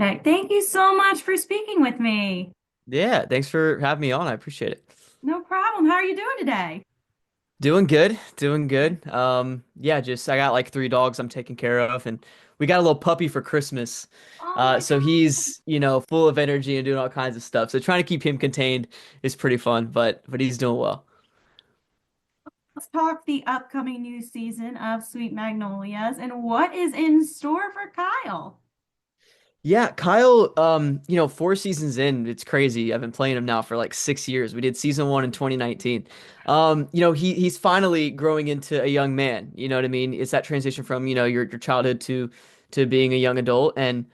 Okay, thank you so much for speaking with me. Yeah, thanks for having me on. I appreciate it. No problem. How are you doing today? Doing good, doing good. Yeah, just I got like three dogs I'm taking care of, and we got a little puppy for Christmas. Oh my So God. he's, full of energy and doing all kinds of stuff. So trying to keep him contained is pretty fun, but he's doing well. Let's talk the upcoming new season of Sweet Magnolias and what is in store for Kyle. Yeah, Kyle, 4 seasons in, it's crazy. I've been playing him now for like 6 years. We did season one in 2019. He's finally growing into a young man. You know what I mean? It's that transition from, your childhood to being a young adult. And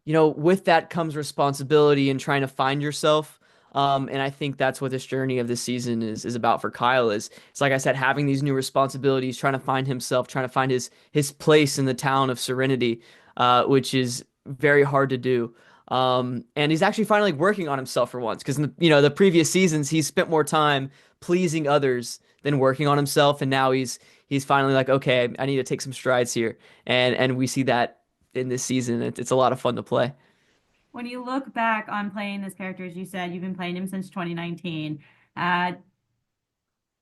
with that comes responsibility and trying to find yourself. And I think that's what this journey of this season is about for Kyle is it's like I said, having these new responsibilities, trying to find himself, trying to find his place in the town of Serenity, which is very hard to do. And he's actually finally working on himself for once, because the previous seasons he's spent more time pleasing others than working on himself, and now he's finally like, okay, I need to take some strides here, and we see that in this season. It's a lot of fun to play. When you look back on playing this character, as you said, you've been playing him since 2019. Uh,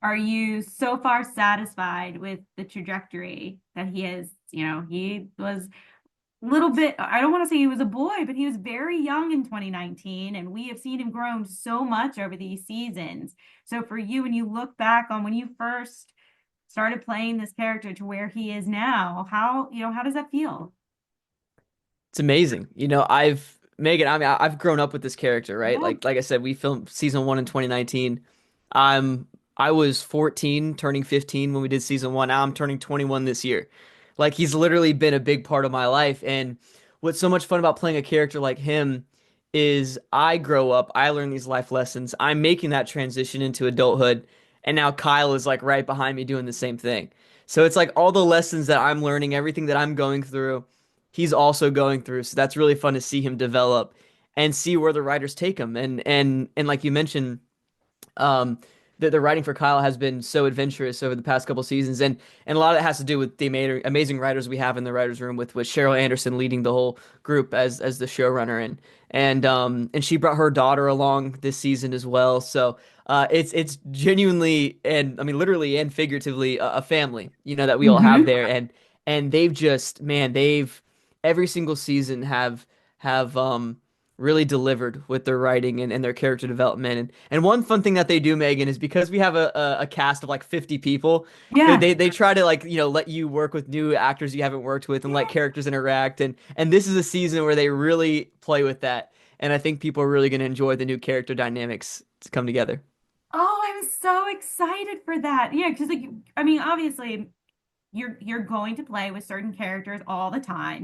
are you so far satisfied with the trajectory that he is? He was little bit, I don't want to say he was a boy, but he was very young in 2019, and we have seen him grown so much over these seasons. So for you, when you look back on when you first started playing this character to where he is now, how does that feel? It's amazing. I've Megan, I mean, I've grown up with this character, right? Yeah, Like I said, we filmed season one in 2019. I'm I was 14, turning 15 when we did season one. Now I'm turning 21 this year. Like he's literally been a big part of my life. And what's so much fun about playing a character like him is I grow up, I learn these life lessons. I'm making that transition into adulthood, and now Kyle is like right behind me doing the same thing. So it's like all the lessons that I'm learning, everything that I'm going through he's also going through. So that's really fun to see him develop and see where the writers take him. And like you mentioned, um, the writing for Kyle has been so adventurous over the past couple seasons, and a lot of it has to do with the amazing writers we have in the writers' room, with Cheryl Anderson leading the whole group as the showrunner, and she brought her daughter along this season as well. So it's genuinely, and I mean literally and figuratively, a family, that we all have hmm there, and they've just, man, they've every single season have really delivered with their writing and their character development. And one fun thing that they do, Megan, is because we have a cast of like 50 people, they, Yeah. they they try to, like, let you work with new actors you haven't worked with and let Yeah. characters interact. And this is a season where they really play with that. And I think people are really going to enjoy the new character dynamics to come together. Oh, I'm so excited for that. Yeah, because like I mean, obviously you're going to play with certain characters all the time.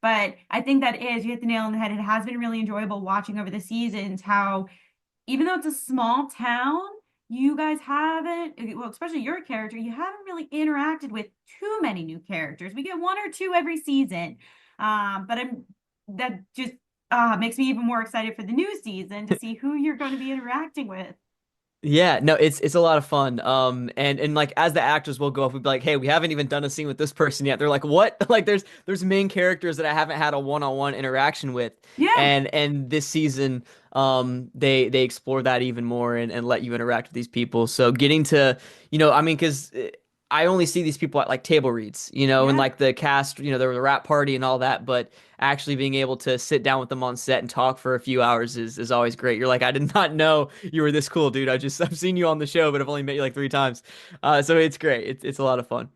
But I think that is you hit the nail on the head. It has been really enjoyable watching over the seasons how even though it's a small town, you guys haven't, well, especially your character, you haven't really interacted with too many new characters. We get one or two every season. But that just makes me even more excited for the new season to see who you're going to be interacting with. Yeah, no, it's a lot of fun. And like as the actors will go up, we'd be like, hey, we haven't even done a scene with this person yet. They're like, what? Like there's main characters that I haven't had a one-on-one interaction with. Yeah. And this season, they explore that even more and let you interact with these people. So getting to, I mean, because I only see these people at like table reads, and Yeah. like the cast, there was a rap party and all that, but actually being able to sit down with them on set and talk for a few hours is always great. You're like, I did not know you were this cool, dude. I've seen you on the show, but I've only met you like three times. So it's great. It's a lot of fun.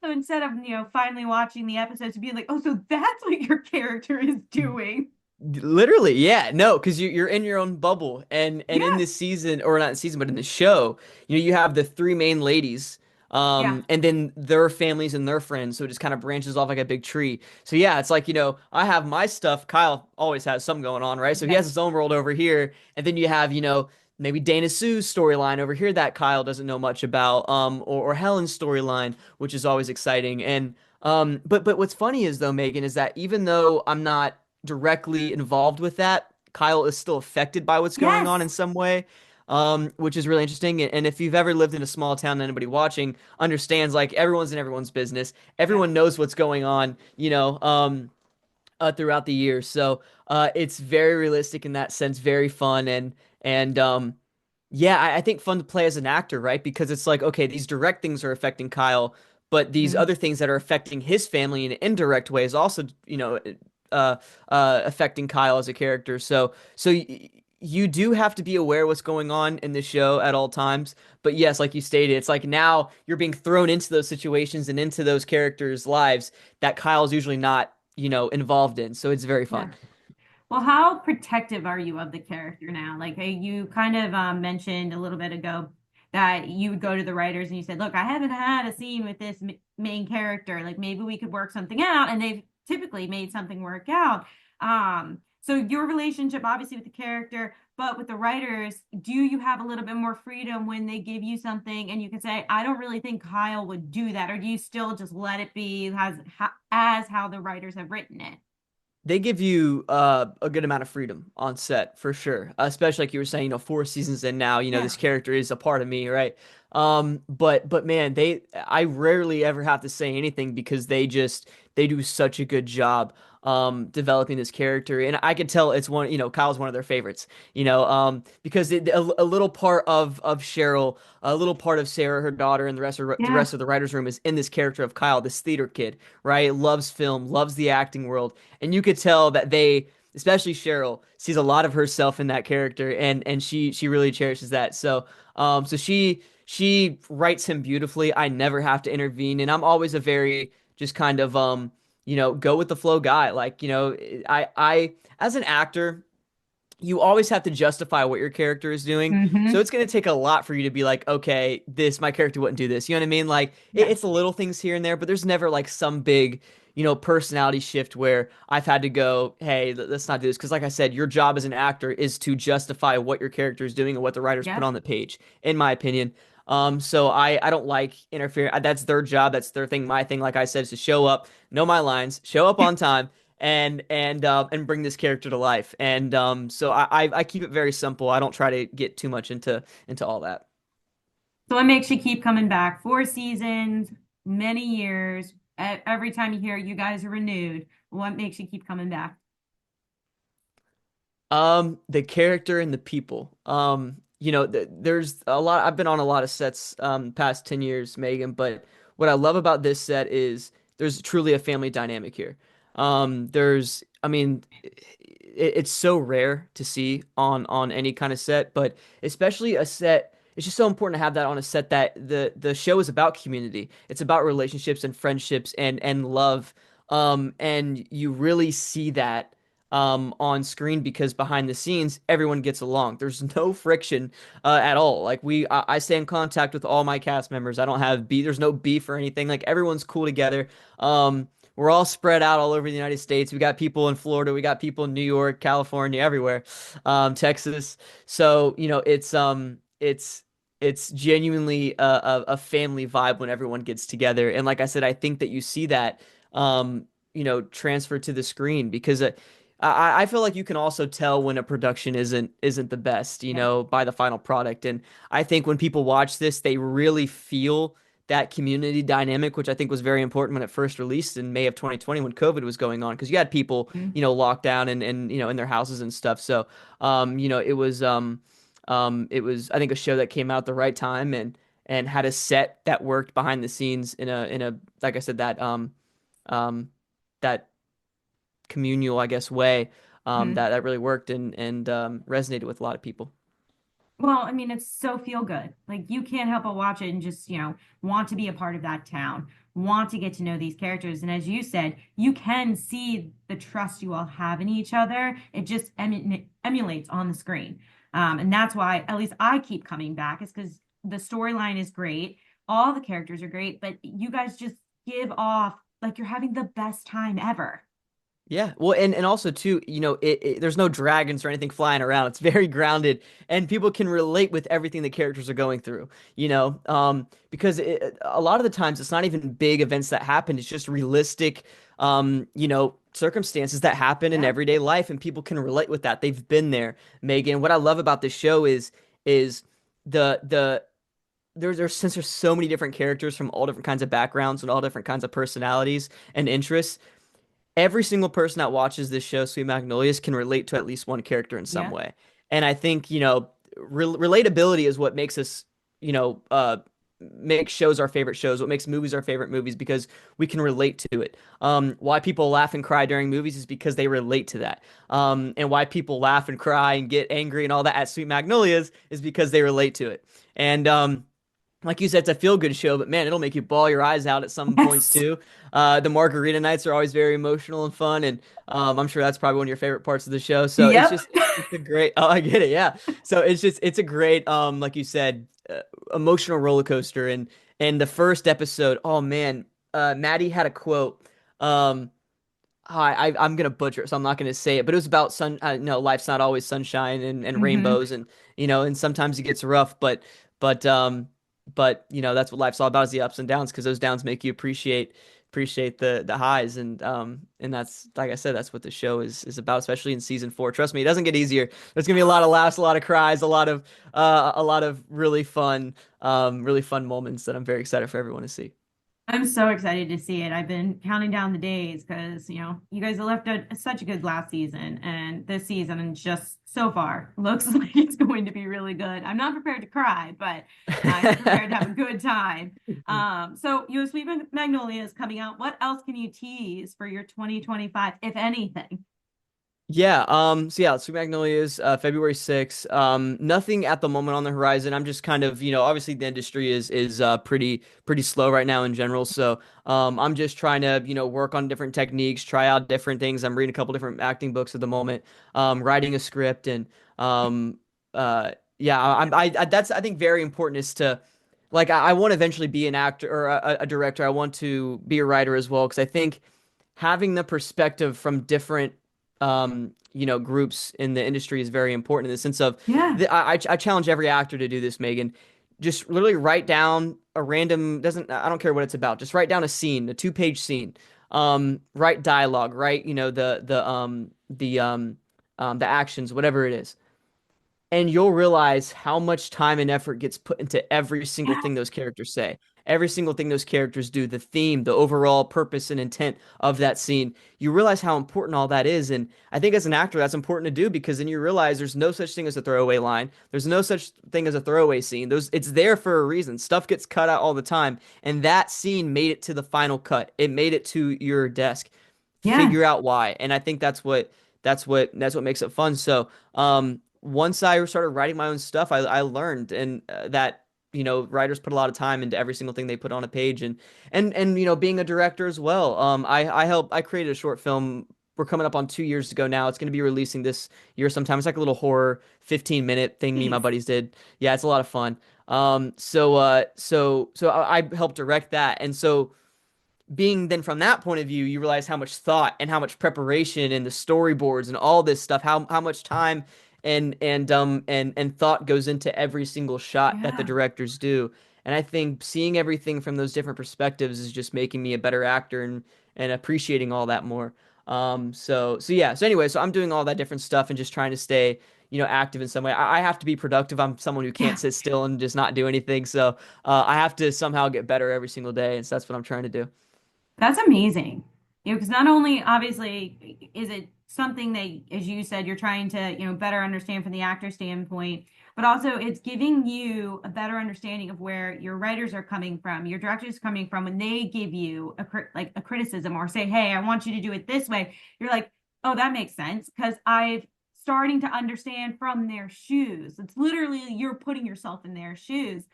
So instead of, finally watching the episodes and being like, oh, so that's what your character is doing. Literally, yeah, no, because you're in your own bubble, and in Yeah. this season, or not season, but in the show, you have the three main ladies, Yeah. and then their families and their friends, so it just kind of branches off like a big tree. So yeah, it's like, I have my stuff. Kyle always has some going on, right? So he Yes. has his own world over here, and then you have, maybe Dana Sue's storyline over here that Kyle doesn't know much about, or Helen's storyline, which is always exciting. And but what's funny is though, Megan, is that even though I'm not directly involved with that, Kyle is still affected by what's going on Yes. in some way, which is really interesting. And if you've ever lived in a small town, anybody watching understands like everyone's in everyone's business. Yes. Everyone knows what's going on, throughout the years. So it's very realistic in that sense, very fun and yeah, I think fun to play as an actor, right? Because it's like, okay, these direct things are affecting Kyle, but these Mhm. other things that are affecting his family in indirect ways also, uh, affecting Kyle as a character. So you do have to be aware what's going on in the show at all times. But yes, like you stated, it's like now you're being thrown into those situations and into those characters' lives that Kyle's usually not, involved in. So it's very Yeah. fun. Well, how protective are you of the character now? Like you kind of mentioned a little bit ago that you would go to the writers and you said, "Look, I haven't had a scene with this main character. Like maybe we could work something out." And they've typically made something work out. So your relationship, obviously, with the character, but with the writers, do you have a little bit more freedom when they give you something and you can say, "I don't really think Kyle would do that," or do you still just let it be as how the writers have written it? They give you a good amount of freedom on set for sure. Especially like you were saying, 4 seasons in now, Yeah. this character is a part of me, right? But man, I rarely ever have to say anything because they do such a good job developing this character, and I could tell it's one, Kyle's one of their favorites, because a little part of Cheryl, a little part of Sarah, her daughter, and the Yeah. rest of the writers' room is in this character of Kyle, this theater kid, right? Loves film, loves the acting world, and you could tell that especially Cheryl, sees a lot of herself in that character, and she really cherishes that. So she writes him beautifully. I never have to intervene, and I'm always a very just kind of go with the flow guy. Like, I as an actor, you always have to justify what your character is doing. So Hmm. it's going to take a lot for you to be like, okay, my character wouldn't do this. You know what I mean? Like Yeah. it's the little things here and there, but there's never like some big, personality shift where I've had to go, hey, let's not do this. Because like I said, your job as an actor is to justify what your character is doing and what the writers put Yep. on the page, in my opinion. So I don't like interfering. That's their job. That's their thing. My thing, like I said, is to show up, know my lines, show up on time, and bring this character to life. And so I keep it very simple. I don't try to get too much into all that. So what makes you keep coming back? 4 seasons, many years. Every time you hear you guys are renewed, what makes you keep coming back? The character and the people. There's a lot. I've been on a lot of sets past 10 years, Megan, but what I love about this set is there's truly a family dynamic here. I mean, it's so rare to see on any kind of set, but especially a set, it's just so important to have that on a set that the show is about community. It's about relationships and friendships and love. And you really see that on screen because behind the scenes, everyone gets along. There's no friction at all. Like I stay in contact with all my cast members. I don't have beef. There's no beef or anything. Like everyone's cool together. We're all spread out all over the United States. We got people in Florida. We got people in New York, California, everywhere, Texas. So it's genuinely a family vibe when everyone gets together. And like I said, I think that you see that transfer to the screen because I feel like you can also tell when a production isn't the best, Yeah. by the final product. And I think when people watch this, they really feel that community dynamic, which I think was very important when it first released in May of 2020 when COVID was going on, because you had people, Mhm. locked down and in their houses and stuff. So, it was I think a show that came out at the right time and had a set that worked behind the scenes in a like I said um that communal, I guess, way that really worked and resonated with a lot of people. Well, I mean, it's so feel good. Like you can't help but watch it and just, want to be a part of that town, want to get to know these characters. And as you said, you can see the trust you all have in each other. It just emulates on the screen. And that's why, at least I keep coming back, is because the storyline is great. All the characters are great, but you guys just give off like you're having the best time ever. Yeah, well, and also too, there's no dragons or anything flying around. It's very grounded, and people can relate with everything the characters are going through. Because a lot of the times it's not even big events that happen. It's just realistic, circumstances that happen in Yeah. everyday life, and people can relate with that. They've been there, Megan. What I love about this show is the there's since there's so many different characters from all different kinds of backgrounds and all different kinds of personalities and interests every single person that watches this show, Sweet Magnolias, can relate to at least one character in some Yeah. way. And I think, relatability is what makes us, you know, uh, make shows our favorite shows, what makes movies our favorite movies, because we can relate to it. Why people laugh and cry during movies is because they relate to that. And why people laugh and cry and get angry and all that at Sweet Magnolias is because they relate to it. And like you said, it's a feel-good show, but man, it'll make you bawl your eyes out at some points Yes. too. The margarita nights are always very emotional and fun, and I'm sure that's probably one of your favorite parts of the show. So it's Yep. just it's a great. Oh, I get it. Yeah. So it's a great like you said, emotional roller coaster. And the first episode, oh man, Maddie had a quote. Um, I'm gonna butcher it, so I'm not gonna say it, but it was about no, life's not always sunshine and Hmm. rainbows, and and sometimes it gets rough, but um, but that's what life's all about is the ups and downs, because those downs make you appreciate the highs, and that's like I said, that's what the show is about, especially in season 4. Trust me, it doesn't get easier. There's gonna be a lot of laughs, a lot of cries, a lot of really fun moments that I'm very excited for everyone to see. I'm so excited to see it. I've been counting down the days because, you guys have left such a good last season, and this season, and just so far, looks like it's going to be really good. I'm not prepared to cry, but I'm prepared to have a good time. So Sweet Magnolia is coming out. What else can you tease for your 2025, if anything? Yeah, so yeah, Sweet Magnolias, February 6th. Nothing at the moment on the horizon. I'm just kind of, obviously the industry is pretty slow right now in general. So, I'm just trying to, work on different techniques, try out different things. I'm reading a couple different acting books at the moment, writing a script, and um yeah, that's I think very important is to, like, I want to eventually be an actor or a director. I want to be a writer as well, because I think having the perspective from different groups in the industry is very important, in the sense of Yeah. I challenge every actor to do this, Megan. Just literally write down a random, doesn't, I don't care what it's about. Just write down a scene, a two-page scene. Write dialogue, write, the actions, whatever it is, and you'll realize how much time and effort gets put into every single Yeah. thing those characters say, every single thing those characters do, the theme, the overall purpose and intent of that scene. You realize how important all that is. And I think as an actor, that's important to do, because then you realize there's no such thing as a throwaway line. There's no such thing as a throwaway scene. It's there for a reason. Stuff gets cut out all the time. And that scene made it to the final cut. It made it to your desk. Yeah. Figure out why. And I think that's what makes it fun. So, once I started writing my own stuff, I learned, and that writers put a lot of time into every single thing they put on a page, and being a director as well. I created a short film. We're coming up on 2 years ago now. It's going to be releasing this year sometime. It's like a little horror 15-minute thing me and my Jeez. buddies did. Yeah, it's a lot of fun. So I helped direct that, and so being then from that point of view, you realize how much thought and how much preparation and the storyboards and all this stuff, how much time and thought goes into every single shot that the Yeah. directors do. And I think seeing everything from those different perspectives is just making me a better actor, and appreciating all that more. So yeah. So anyway, so I'm doing all that different stuff and just trying to stay, active in some way. I have to be productive. I'm someone who can't Yeah. sit still and just not do anything. So I have to somehow get better every single day, and so that's what I'm trying to do. That's amazing. Because not only obviously is it something that, as you said, you're trying to, better understand from the actor standpoint, but also it's giving you a better understanding of where your writers are coming from, your directors coming from when they give you like a criticism or say, "Hey, I want you to do it this way." You're like, "Oh, that makes sense," because I've starting to understand from their shoes. It's literally you're putting yourself in their shoes.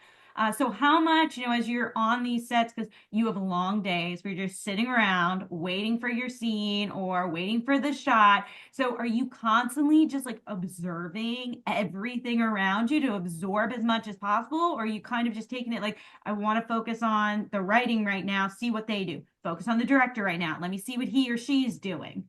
So how much, as you're on these sets, because you have long days where you're just sitting around waiting for your scene or waiting for the shot. So are you constantly just like observing everything around you to absorb as much as possible? Or are you kind of just taking it like, I want to focus on the writing right now, see what they do, focus on the director right now, let me see what he or she's doing.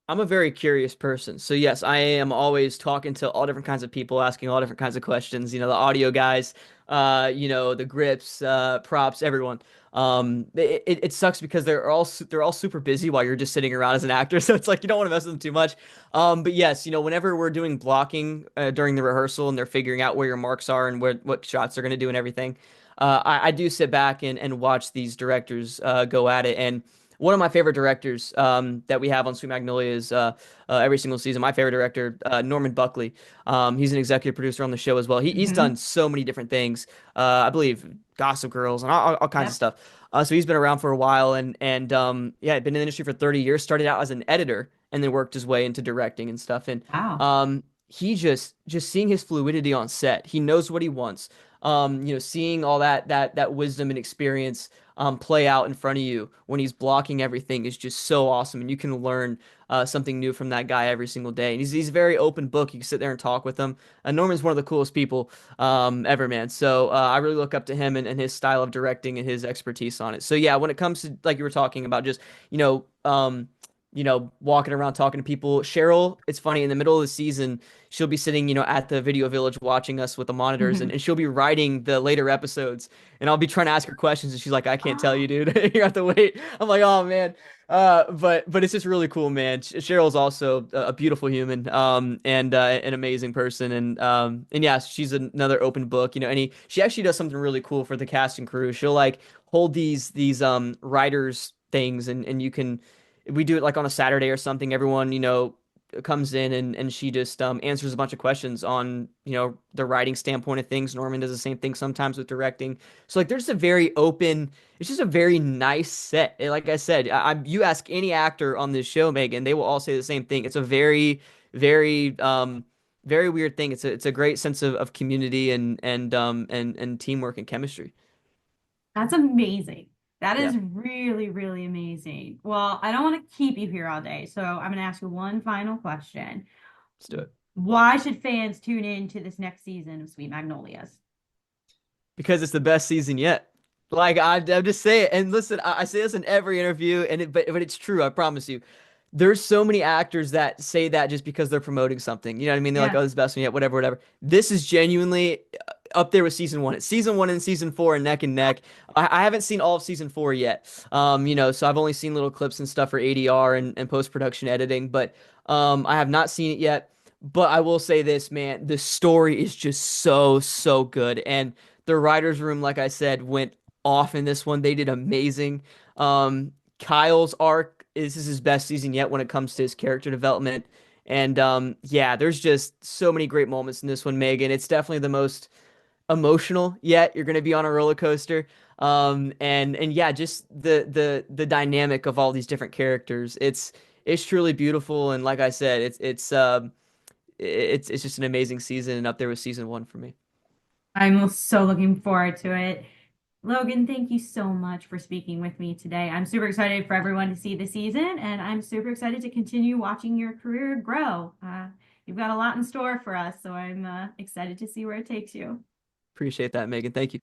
I'm a very curious person. So yes, I am always talking to all different kinds of people, asking all different kinds of questions. The audio guys, the grips, props, everyone. It sucks because they're all super busy while you're just sitting around as an actor. So it's like you don't want to mess with them too much. But yes, whenever we're doing blocking during the rehearsal and they're figuring out where your marks are and what shots they're gonna do and everything, I do sit back and watch these directors go at it. And one of my favorite directors that we have on Sweet Magnolias every single season. My favorite director, Norman Buckley. He's an executive producer on the show as well. He's done Hmm. so many different things. I believe Gossip Girls and all kinds of Yep. stuff. So he's been around for a while and yeah, been in the industry for 30 years. Started out as an editor and then worked his way into directing and stuff. And Wow. he just seeing his fluidity on set. He knows what he wants. Seeing all that wisdom and experience play out in front of you when he's blocking everything is just so awesome, and you can learn something new from that guy every single day. And he's a very open book. You can sit there and talk with him. Norman's one of the coolest people ever, man. So I really look up to him and his style of directing and his expertise on it. So yeah, when it comes to like you were talking about, just you know. Walking around talking to people. Cheryl, it's funny, in the middle of the season, she'll be sitting, at the video village watching us with the monitors and she'll be writing the later episodes and I'll be trying to ask her questions and she's like, I can't tell you, Oh, dude. You have to wait. I'm like, oh man. But it's just really cool, man. Cheryl's also a beautiful human, and an amazing person. And yeah, she's another open book, she actually does something really cool for the cast and crew. She'll like hold these writers things and you can we do it like on a Saturday or something. Everyone, comes in and she just answers a bunch of questions on, the writing standpoint of things. Norman does the same thing sometimes with directing. So like there's a very open, it's just a very nice set. And like I said, you ask any actor on this show, Megan, they will all say the same thing. It's a very very weird thing. It's a great sense of community and teamwork and chemistry. that's amazing. That Yeah, is really, really amazing. Well, I don't want to keep you here all day, so I'm going to ask you one final question. let's do it. Why should fans tune in to this next season of Sweet Magnolias? Because it's the best season yet. Like I'm just saying, and listen, I say this in every interview, but it's true. I promise you. There's so many actors that say that just because they're promoting something. You know what I mean? They're like, Yeah. "Oh, this is the best one yet," whatever, whatever. This is genuinely up there with season one. It's season one and season four are neck and neck. I haven't seen all of season four yet. So I've only seen little clips and stuff for ADR and post production editing, but I have not seen it yet. But I will say this, man, the story is just so good, and the writers' room, like I said, went off in this one. They did amazing. Kyle's arc is his best season yet when it comes to his character development. And yeah, there's just so many great moments in this one, Megan. It's definitely the most emotional yet. You're gonna be on a roller coaster. And yeah, just the dynamic of all these different characters. It's truly beautiful. And like I said, it's just an amazing season and up there with season one for me. I'm so looking forward to it. Logan, thank you so much for speaking with me today. I'm super excited for everyone to see the season, and I'm super excited to continue watching your career grow. You've got a lot in store for us, so I'm excited to see where it takes you. Appreciate that, Megan. Thank you.